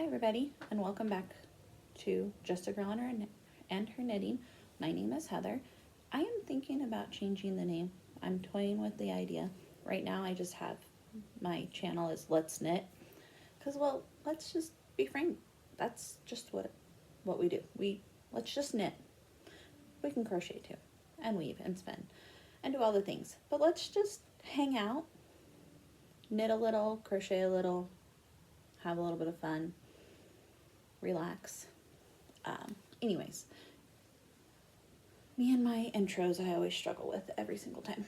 Hi everybody, and welcome back to Just a Girl and Her Knitting. My name is Heather. I am thinking about changing the name. I'm toying with the idea. Right now I just have my channel is Let's Knit. Because, well, let's just be frank. That's just what we do. Let's just knit. We can crochet too, and weave and spin, and do all the things. But let's just hang out, knit a little, crochet a little, have a little bit of fun, relax. Anyways, me and my intros I always struggle with every single time.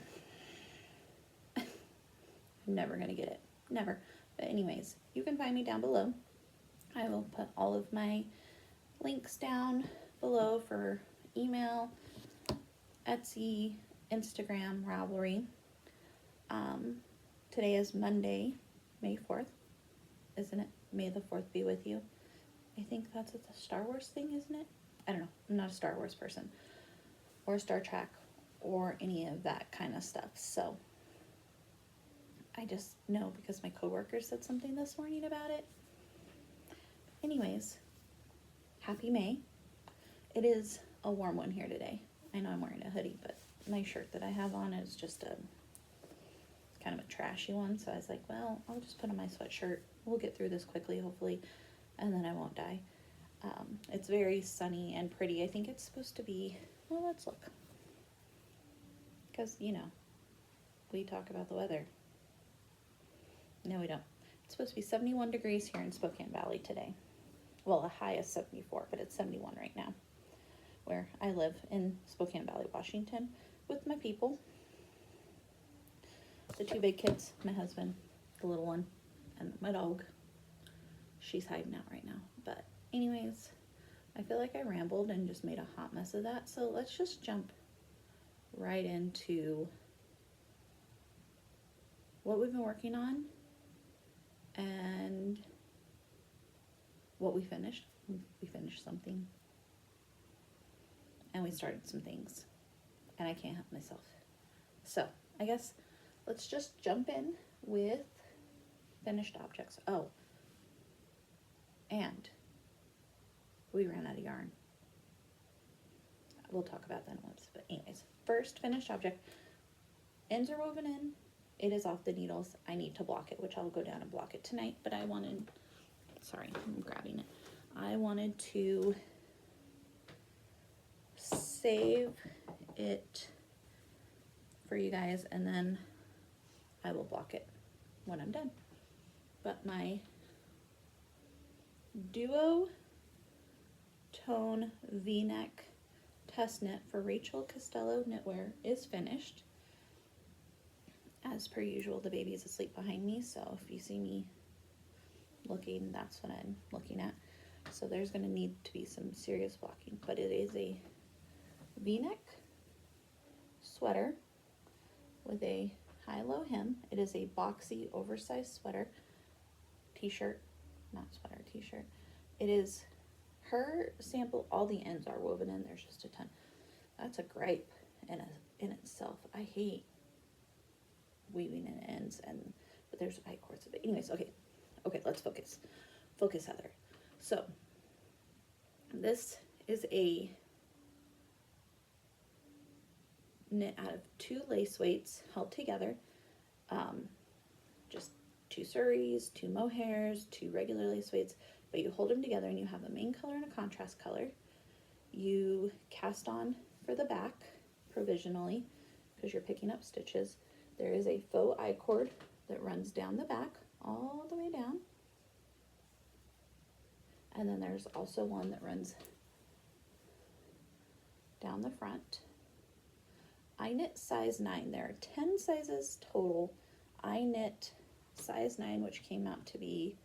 I'm never gonna get it, never. But anyways, you can find me down below. I will put all of my links down below for email, Etsy, Instagram, Ravelry. Today is Monday, May 4th, isn't it? May the 4th be with you. I think that's a Star Wars thing, isn't it? I don't know. I'm not a Star Wars person or Star Trek or any of that kind of stuff. So I just know because my coworker said something this morning about it. Anyways, happy May. It is a warm one here today. I know I'm wearing a hoodie, but my shirt that I have on is just kind of a trashy one. So I was like, well, I'll just put on my sweatshirt. We'll get through this quickly, hopefully, and then I won't die. It's very sunny and pretty. I think it's supposed to be, well, let's look. Because, you know, we talk about the weather. No, we don't. It's supposed to be 71 degrees here in Spokane Valley today. Well, a high is 74, but it's 71 right now, where I live in Spokane Valley, Washington, with my people. The two big kids, my husband, the little one, and my dog. She's hiding out right now. But anyways, I feel like I rambled and just made a hot mess of that. So let's just jump right into what we've been working on and what we finished. We finished something. And we started some things. And I can't help myself. So I guess let's just jump in with finished objects. Oh, and we ran out of yarn. We'll talk about that once. But anyways, first finished object. Ends are woven in. It is off the needles. I need to block it, which I'll go down and block it tonight. But I wanted, sorry, I'm grabbing it. I wanted to save it for you guys, and then I will block it when I'm done. But my Duotone V-neck test knit for Rachel Costello Knitwear is finished. As per usual, the baby is asleep behind me, so if you see me looking, that's what I'm looking at. So there's going to need to be some serious blocking, but it is a V-neck sweater with a high-low hem. It is a boxy, oversized sweater, t-shirt, not sweater, t-shirt. It is her sample. All the ends are woven in. There's just a ton. That's a gripe in itself. I hate weaving in ends, but there's I-cords of it. Anyways, okay, let's focus. Focus, Heather. So this is a knit out of 2 lace weights held together. Just 2 Suris, 2 mohairs, 2 regular lace weights, but you hold them together and you have a main color and a contrast color. You cast on for the back provisionally because you're picking up stitches. There is a faux I-cord that runs down the back all the way down. And then there's also one that runs down the front. I knit size 9. There are 10 sizes total. I knit size 9, which came out to be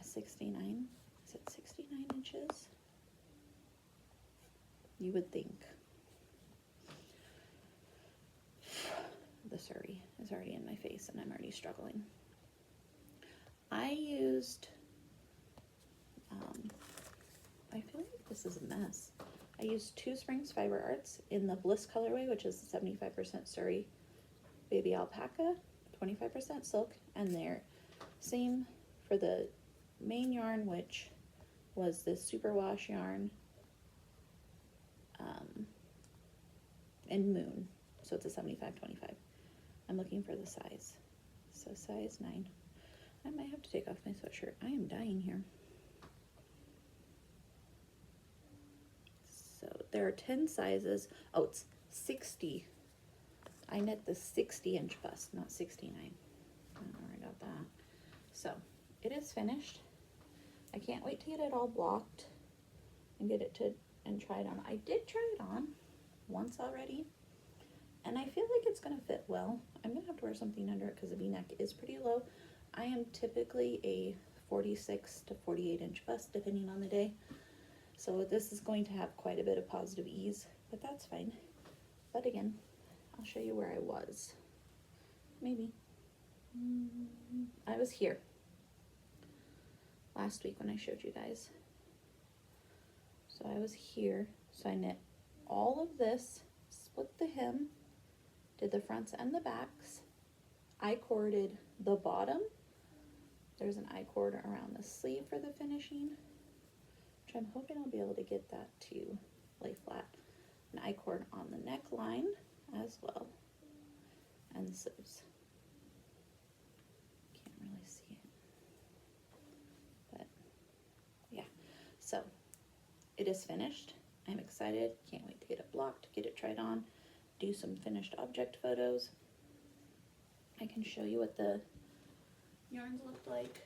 a 69. Is it 69 inches? You would think. The Suri is already in my face and I'm already struggling. I used, I feel like this is a mess. I used 2 Springs Fiber Arts in the Bliss colorway, which is 75% Suri baby alpaca, 25% silk, and they're same for the main yarn, which was this superwash yarn in Moon. So it's a 75-25. I'm looking for the size. So size 9. I might have to take off my sweatshirt. I am dying here. So there are 10 sizes. Oh, it's 60. I knit the 60-inch bust, not 69. I don't know where I got that. So it is finished. I can't wait to get it all blocked and get it to and try it on. I did try it on once already, and I feel like it's gonna fit well. I'm gonna have to wear something under it because the V-neck is pretty low. I am typically a 46 to 48 inch bust depending on the day. So this is going to have quite a bit of positive ease, but that's fine. But again, I'll show you where I was. Maybe. I was here last week when I showed you guys. So I was here. So I knit all of this, split the hem, did the fronts and the backs. I corded the bottom. There's an I-cord around the sleeve for the finishing, which I'm hoping I'll be able to get that to lay flat. An I-cord on the neckline as well, and the sleeves. Can't really see it, but yeah. So it is finished. I'm excited. Can't wait to get it blocked, get it tried on, do some finished object photos. I can show you what the yarns looked like.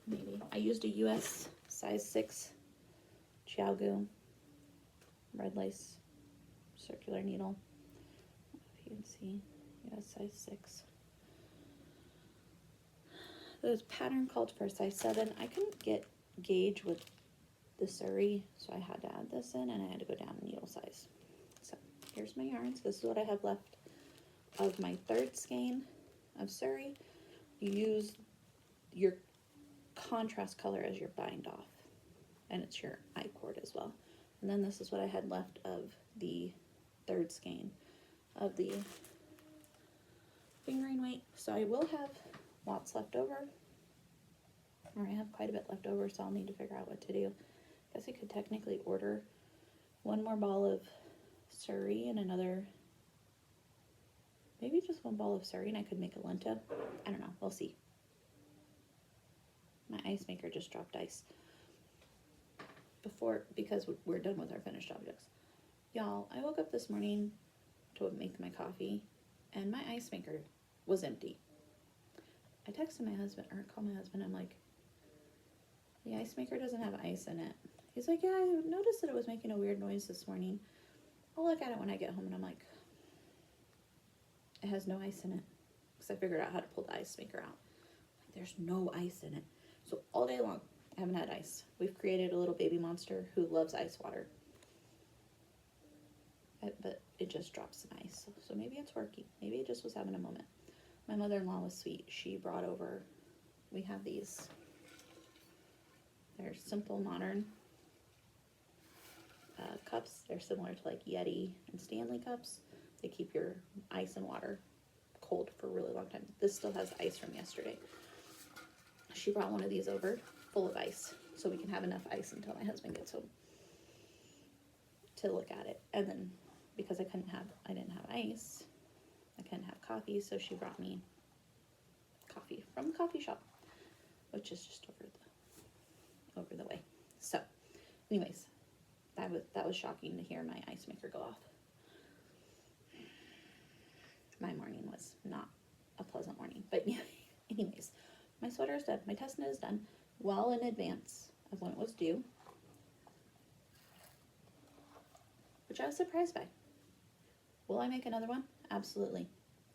Maybe. I used a US size 6 Chiaogu red lace circular needle. I don't know if you can see. US size 6. The pattern called for size 7. I couldn't get gauge with the Suri, so I had to add this in, and I had to go down needle size. So here's my yarns. This is what I have left of my third skein of Suri. You use your contrast color as your bind off, and it's your I-cord as well. And then this is what I had left of the third skein of the fingering weight. So I will have lots left over, or I have quite a bit left over, so I'll need to figure out what to do. I guess I could technically order one more ball of Suri and another, maybe just one ball of Suri, and I could make a lenta. I don't know, we'll see. My ice maker just dropped ice because we're done with our finished objects. Y'all, I woke up this morning to make my coffee, and my ice maker was empty. I texted my husband, or called my husband, I'm like, the ice maker doesn't have ice in it. He's like, yeah, I noticed that it was making a weird noise this morning. I'll look at it when I get home, and I'm like, it has no ice in it. Because I figured out how to pull the ice maker out. Like, there's no ice in it. So all day long, I haven't had ice. We've created a little baby monster who loves ice water. But it just drops some ice. So maybe it's working. Maybe it just was having a moment. My mother-in-law was sweet. She brought over, we have these, they're simple modern cups. They're similar to like Yeti and Stanley cups. They keep your ice and water cold for a really long time. This still has ice from yesterday. She brought one of these over full of ice so we can have enough ice until my husband gets home to look at it. And then because I didn't have ice, I couldn't have coffee, so she brought me coffee from the coffee shop, which is just over the way. So anyways, that was shocking to hear my ice maker go off. My morning was not a pleasant morning, but anyways, my sweater is done. My test knit is done well in advance of when it was due, which I was surprised by. Will I make another one? Absolutely.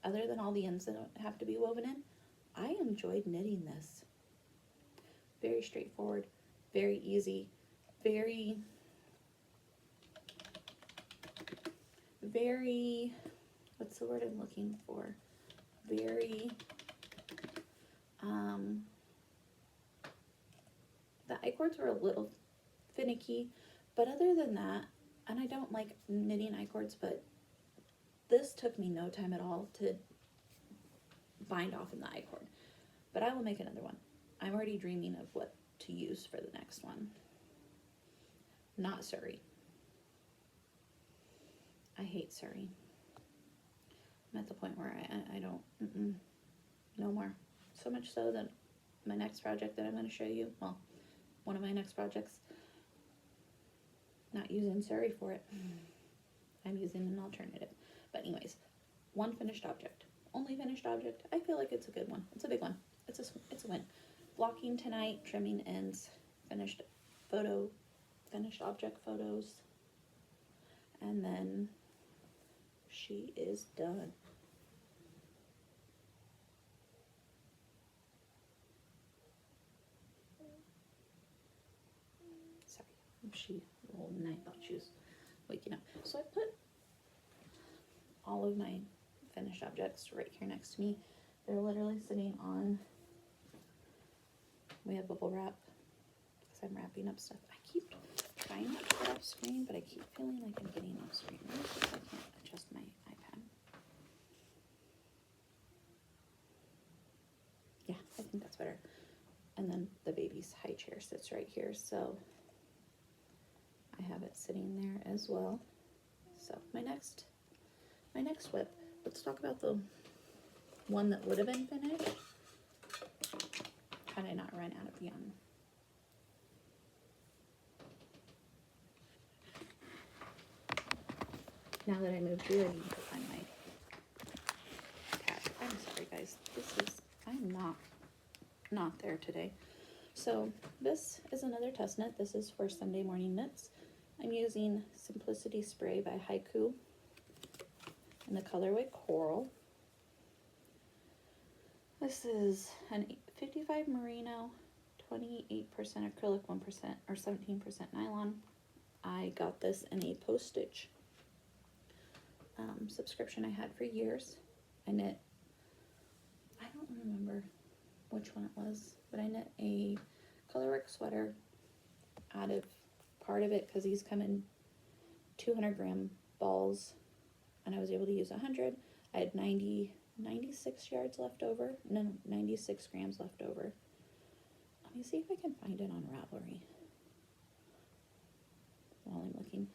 Other than all the ends that have to be woven in, I enjoyed knitting this. Very straightforward, very easy, very, what's the word I'm looking for? Very, the I-cords were a little finicky, but other than that, and I don't like knitting I-cords, but this took me no time at all to bind off in the I-cord. But I will make another one. I'm already dreaming of what to use for the next one. Not Suri. I hate Suri. I'm at the point where I don't, no more. So much so that my next project that I'm going to show you, well, one of my next projects, not using Suri for it. I'm using an alternative. But anyways, one finished object. Only finished object. I feel like it's a good one. It's a big one. It's a win. Blocking tonight, trimming ends, finished object photos, and then she is done. Sorry, she rolled and I thought she was waking up. So I put all of my finished objects right here next to me. They're literally sitting on, we have bubble wrap because I'm wrapping up stuff. I keep trying not to get off screen, but I keep feeling like I'm getting off screen because I can't adjust my iPad. Yeah, I think that's better. And then the baby's high chair sits right here, so I have it sitting there as well. So my next whip, let's talk about the one that would have been finished. How did I not run out of yarn? Now that I moved you, I need to find my cat. I'm sorry guys, I'm not there today. So this is another test knit. This is for Sunday morning knits. I'm using Simplicity Spray by Haiku in the colorway Coral. This is an 55 merino, 28% acrylic, 1% or 17% nylon. I got this in a postage subscription I had for years. I knit, I don't remember which one it was, but I knit a colorwork sweater out of part of it because these come in 200 gram balls and I was able to use 100. I had 96 yards left over, no, 96 grams left over. Let me see if I can find it on Ravelry while I'm looking.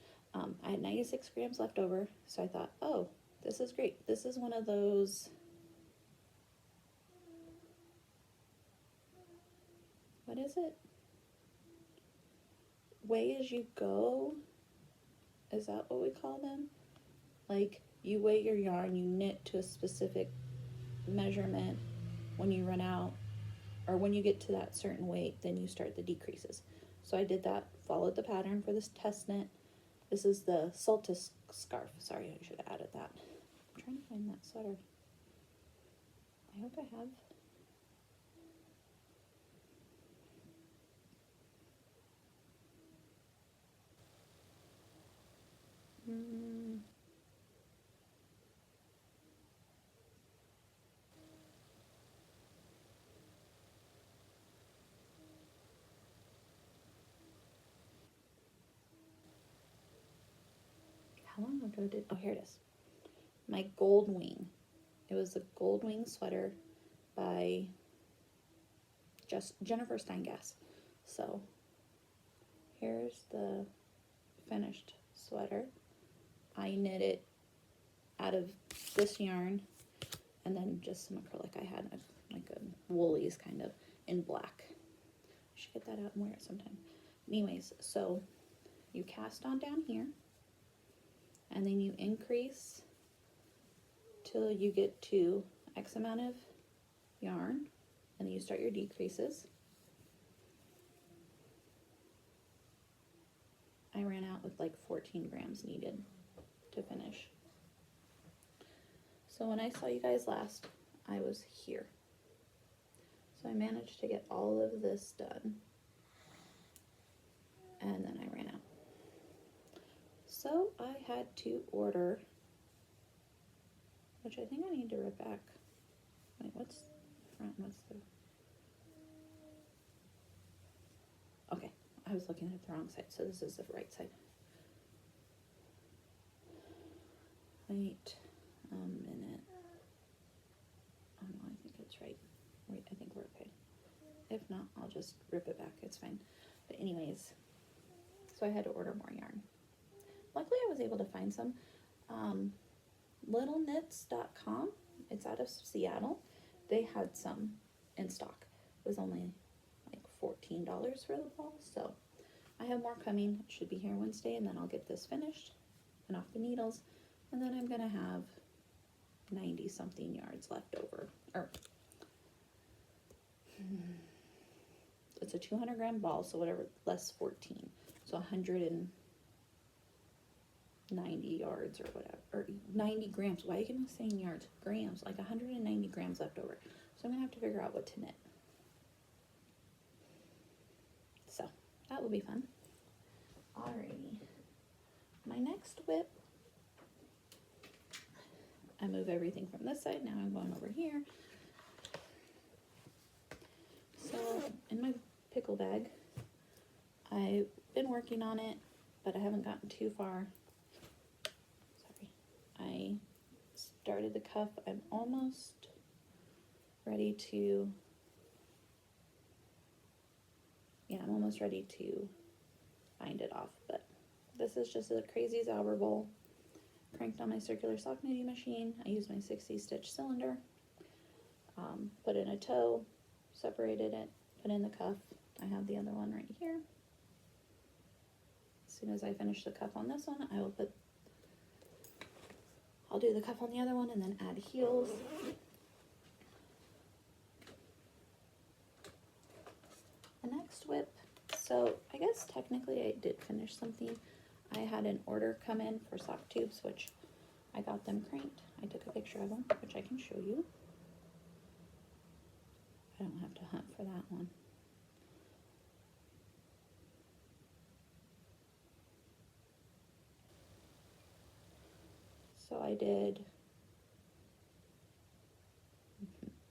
I had 96 grams left over, so I thought, oh, this is great. This is one of those, what is it? Weigh as you go? Is that what we call them? Like, you weigh your yarn, you knit to a specific measurement. When you run out, or when you get to that certain weight, then you start the decreases. So I did that, followed the pattern for this test knit. This is the Saltus scarf. Sorry, I should have added that. I'm trying to find that sweater. I hope I have. How long ago did, oh, here it is. My Gold Wing. It was a Gold Wing sweater by Jennifer Steingass. So here's the finished sweater. I knit it out of this yarn and then just some acrylic I had, like a woolies kind of in black. I should get that out and wear it sometime. Anyways, so you cast on down here and then you increase till you get to X amount of yarn and then you start your decreases. I ran out with like 14 grams needed to finish. So when I saw you guys last, I was here. So I managed to get all of this done. And then I ran out. So I had to order, which I think I need to rip back. Wait, what's the front? What's the... Okay, I was looking at the wrong side, so this is the right side. Wait a minute. Oh no, I think tight. Wait, I think we're okay. If not, I'll just rip it back. It's fine. But anyways, so I had to order more yarn. Luckily, I was able to find some. Littleknits.com. It's out of Seattle. They had some in stock. It was only like $14 for the ball. So I have more coming. It should be here Wednesday, and then I'll get this finished and off the needles. And then I'm gonna have 90 something yards left over. Or it's a 200 gram ball, so whatever, less 14. So 190 yards or whatever, or 90 grams. Why am I saying yards? Grams, like 190 grams left over. So I'm gonna have to figure out what to knit. So that will be fun. Alrighty. My next whip, I move everything from this side. Now I'm going over here. So in my pickle bag, I've been working on it, but I haven't gotten too far. Sorry. I started the cuff. I'm almost ready to, I'm almost ready to bind it off, but this is just a crazy Zauber bowl cranked on my circular sock knitting machine. I used my 60 stitch cylinder, put in a toe, separated it, put in the cuff. I have the other one right here. As soon as I finish the cuff on this one, I'll do the cuff on the other one and then add heels. The next whip, so I guess technically I did finish something. I had an order come in for sock tubes, which I got them cranked. I took a picture of them, which I can show you. I don't have to hunt for that one. So I did,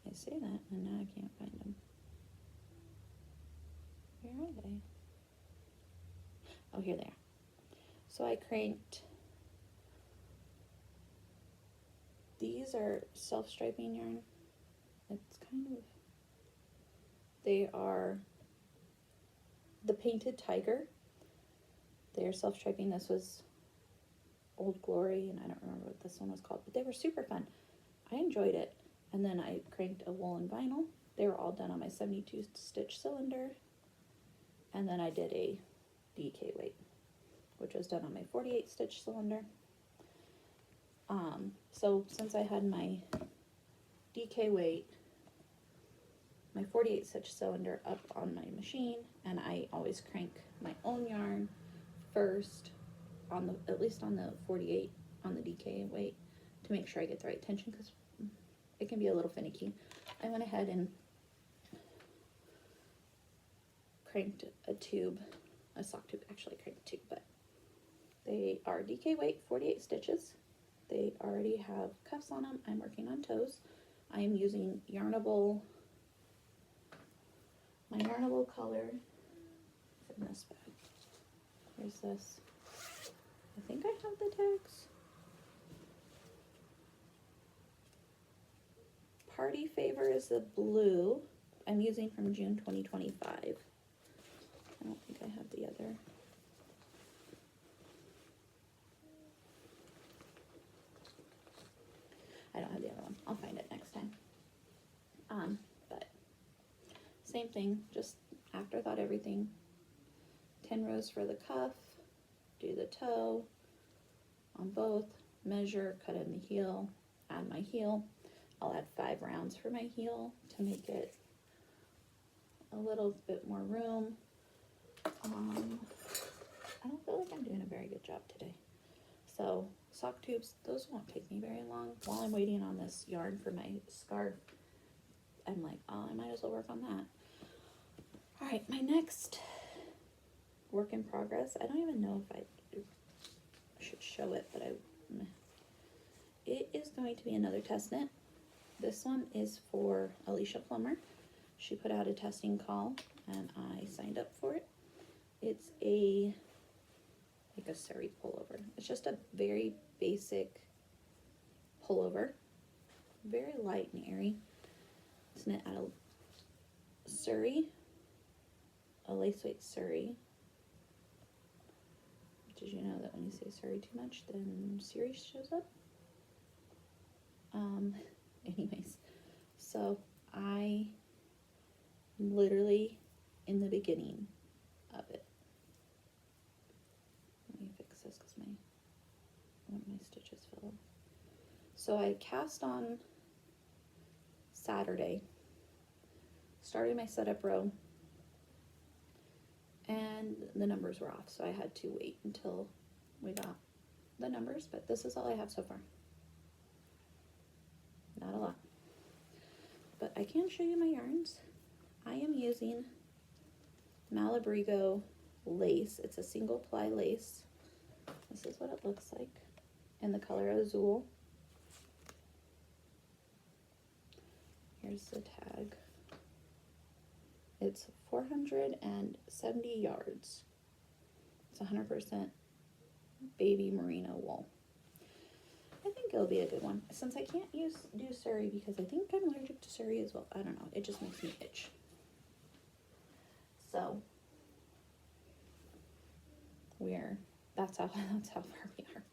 I say that and now I can't find them. Where are they? Oh, here they are. So I cranked, these are self-striping yarn. It's kind of, they are the Painted Tiger. They are self-striping. This was Old Glory, and I don't remember what this one was called, but they were super fun. I enjoyed it. And then I cranked a woolen vinyl. They were all done on my 72 stitch cylinder. And then I did a DK weight, which was done on my 48 stitch cylinder. So since I had my DK weight, my 48 stitch cylinder up on my machine, and I always crank my own yarn first on the, at least on the 48 on the DK weight, to make sure I get the right tension, because it can be a little finicky. I went ahead and cranked a tube, a sock tube, actually cranked two, but they are DK weight, 48 stitches. They already have cuffs on them. I'm working on toes. I am using Yarnable, my Yarnable color. It's in this bag. Here's this. I think I have the tags. Party Favor is the blue. I'm using from June 2025. I don't think I have the other. I don't have the other one. I'll find it next time. But same thing, just afterthought everything. 10 rows for the cuff, do the toe on both, measure, cut in the heel, add my heel. I'll add 5 rounds for my heel to make it a little bit more room. I don't feel like I'm doing a very good job today. So sock tubes, those won't take me very long. While I'm waiting on this yarn for my scarf, I'm like, oh, I might as well work on that. All right, my next work in progress, I don't even know if I should show it, but it is going to be another test knit. This one is for Alicia Plummer. She put out a testing call and I signed up for it. It's like a Suri pullover. It's just a very basic pullover, very light and airy. It's knit out of Suri, a lace weight Suri. Did you know that when you say Suri too much, then Suri shows up? Anyways, so I literally in the beginning of it. Let me fix this because one of my stitches fell off. So I cast on Saturday, started my setup row, and the numbers were off, so I had to wait until we got the numbers, but this is all I have so far. Not a lot. But I can show you my yarns. I am using Malabrigo lace. It's a single ply lace. This is what it looks like in the color Azul. Here's the tag. It's 470 yards. It's 100% baby merino wool. I think it'll be a good one. Since I can't do Suri because I think I'm allergic to Suri as well. I don't know. It just makes me itch. So that's how far we are.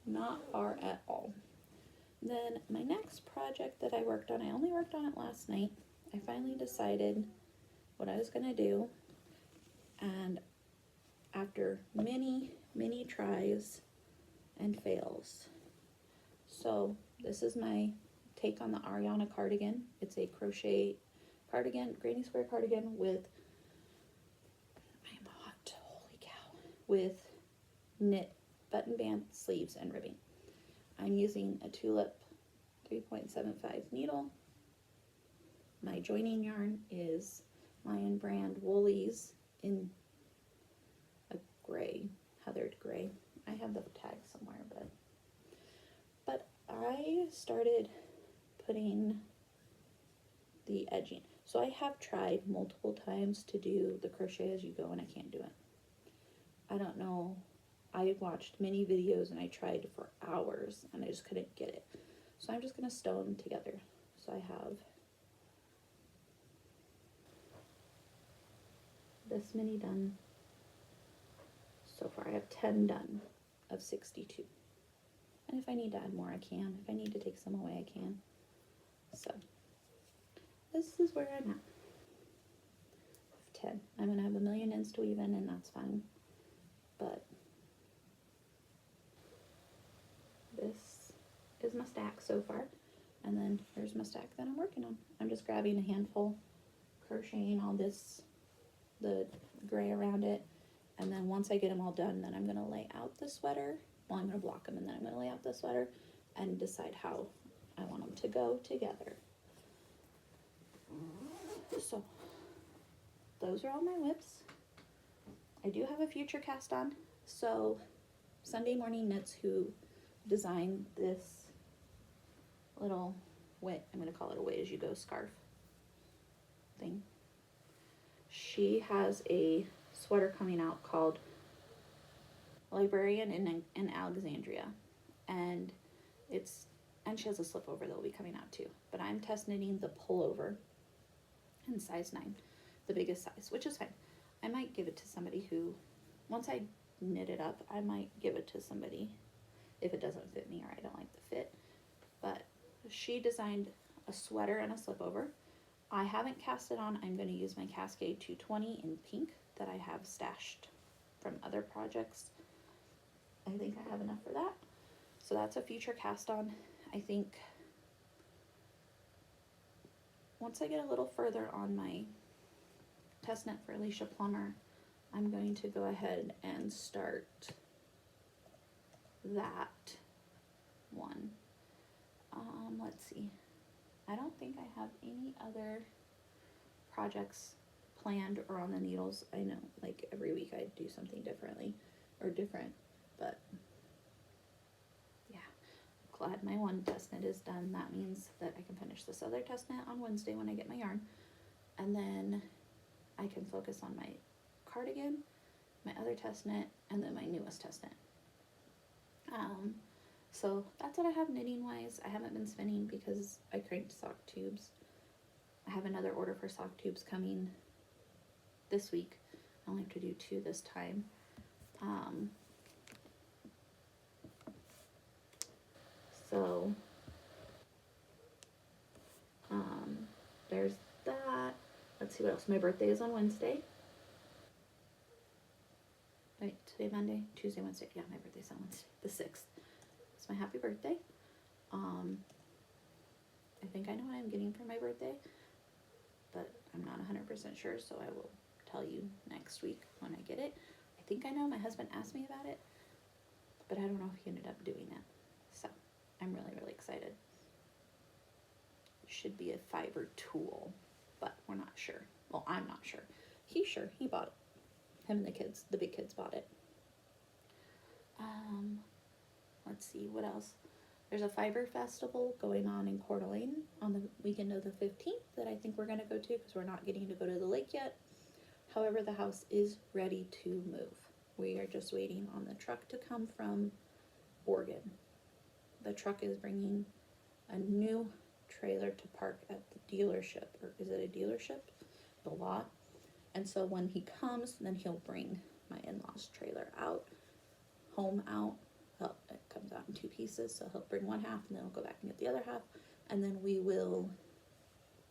Not far at all. Then my next project that I worked on, I only worked on it last night. I finally decided what I was gonna do, and after many tries and fails. So this is my take on the Ariana cardigan. It's a crochet cardigan, granny square cardigan with, I'm hot, holy cow, with knit button band sleeves and ribbing. I'm using a tulip 3.75 needle. My joining yarn is Lion Brand Woolies in a gray, heathered gray. I have the tag somewhere, but I started putting the edging. So I have tried multiple times to do the crochet as you go, and I can't do it. I don't know. I watched many videos and I tried for hours and I just couldn't get it. So I'm just gonna sew them together. So I have this many done so far. I have 10 done of 62. And if I need to add more, I can. If I need to take some away, I can. So this is where I'm at. 10. I'm gonna have a million ends to weave in, and that's fine. But this is my stack so far. And then here's my stack that I'm working on. I'm just grabbing a handful, crocheting all this, the gray around it. And then once I get them all done, then I'm gonna lay out the sweater. Well, I'm gonna block them, and then I'm gonna lay out the sweater and decide how I want them to go together. So those are all my whips. I do have a future cast on. So Sunday Morning Knits, who designed this little I'm gonna call it a way as you go scarf thing. She has a sweater coming out called Librarian in Alexandria, and she has a slip over that will be coming out too. But I'm test knitting the pullover in size 9, the biggest size, which is fine. I might give it to somebody who, once I knit it up, I might give it to somebody if it doesn't fit me or I don't like the fit. But she designed a sweater and a slip over. I haven't cast it on. I'm going to use my Cascade 220 in pink that I have stashed from other projects. I think I have enough for that. So that's a future cast on. I think once I get a little further on my test knit for Alicia Plummer, I'm going to go ahead and start that one. Let's see. I don't think I have any other projects planned or on the needles. I know, like, every week I do something different, but yeah. Glad my one test knit is done. That means that I can finish this other test knit on Wednesday when I get my yarn, and then I can focus on my cardigan, my other test knit, and then my newest test knit. So that's what I have knitting wise. I haven't been spinning because I cranked sock tubes I have another order for sock tubes coming this week. I only have to do 2 this time. So there's that. Let's see what else. My birthday is on Wednesday. Wait, today Monday, Tuesday, Wednesday. Yeah, my birthday's on Wednesday, the 6th. It's my happy birthday. I think I know what I'm getting for my birthday, but I'm not 100% sure, so I will tell you next week when I get it. I think I know. My husband asked me about it, but I don't know if he ended up doing it. So I'm really, really excited. It should be a fiber tool, but we're not sure. Well, I'm not sure. He's sure. He bought it. Him and the kids, the big kids bought it. Let's see, what else? There's a fiber festival going on in Coeur d'Alene on the weekend of the 15th that I think we're going to go to because we're not getting to go to the lake yet. However, the house is ready to move. We are just waiting on the truck to come from Oregon. The truck is bringing a new trailer to park at the dealership, or is it a dealership? The lot. And so when he comes, then he'll bring my in-laws trailer out, home out. Well, it comes out in 2 pieces, so he'll bring one half and then he'll go back and get the other half, and then we will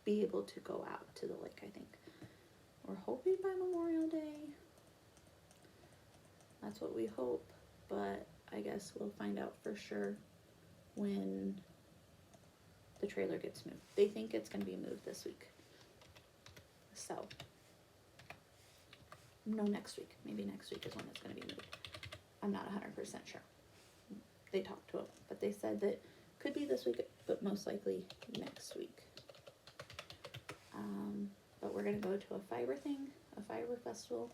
be able to go out to the lake, I think. We're hoping by Memorial Day. That's what we hope, but I guess we'll find out for sure when the trailer gets moved. They think it's going to be moved this week. So, no, next week. Maybe next week is when it's going to be moved. I'm not 100% sure. They talked to him, but they said that could be this week, but most likely next week. But we're going to go to a fiber festival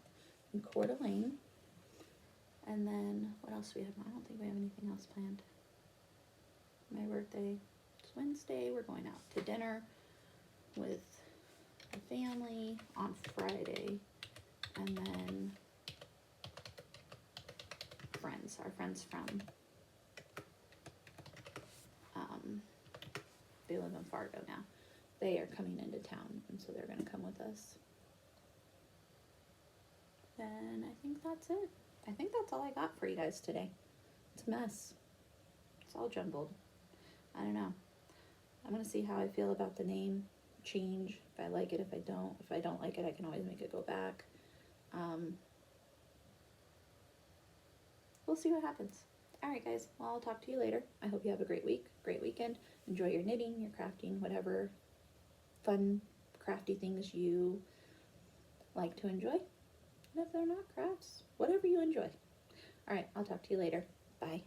in Coeur d'Alene. And then, what else do we have? I don't think we have anything else planned. My birthday is Wednesday. We're going out to dinner with the family on Friday. And then our friends from, they live in Fargo now. They are coming into town, and so they're going to come with us. And I think that's it. I think that's all I got for you guys today. It's a mess. It's all jumbled. I don't know. I'm going to see how I feel about the name change. If I like it, if I don't. If I don't like it, I can always make it go back. We'll see what happens. All right, guys. Well, I'll talk to you later. I hope you have a great week, great weekend. Enjoy your knitting, your crafting, whatever fun, crafty things you like to enjoy. And if they're not crafts, whatever you enjoy. All right, I'll talk to you later. Bye.